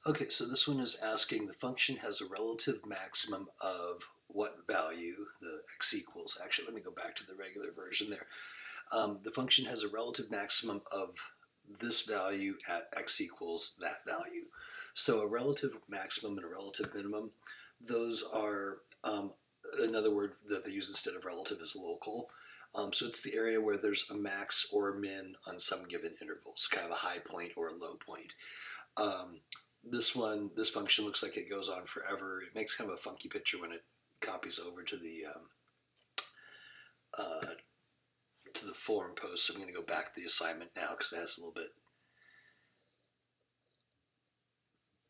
Okay, so this one is asking the function has a relative maximum of what value, the x equals. Actually, let me go back to the regular version there. The function has a relative maximum of this value at x equals that value. So a relative maximum and a relative minimum, those are, another word that they use instead of relative is local. So it's the area where there's a max or a min on some given intervals, kind of a high point or a low point. This function looks like it goes on forever. It makes kind of a funky picture when it copies over to the forum post. So I'm going to go back to the assignment now because it has a little bit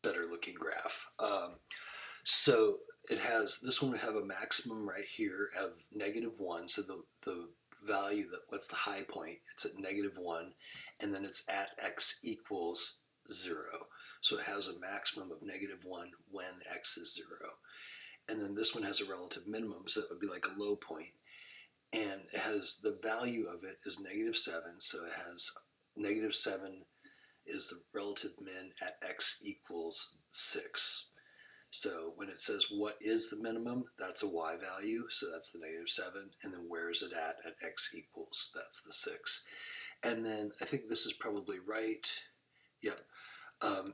better looking graph. So it has, this one would have a maximum right here of -1. So the value, that what's the high point, it's at -1, and then it's at x equals 0. So it has a maximum of -1 when x is 0. And then this one has a relative minimum, so it would be like a low point. And it has, the value of it is -7, so it has -7 is the relative min at x equals 6. So when it says what is the minimum, that's a y value, so that's the -7, and then where is it at x equals, that's the 6. And then I think this is probably right, yep,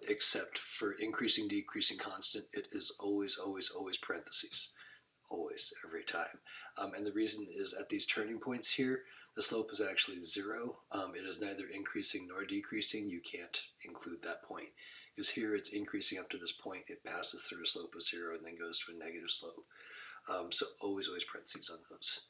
except for increasing, decreasing constant, it is always, always, always parentheses, always, every time. And the reason is at these turning points here, the slope is actually 0. It is neither increasing nor decreasing. You can't include that point because here it's increasing up to this point. It passes through a slope of 0 and then goes to a negative slope. So always, always parentheses on those.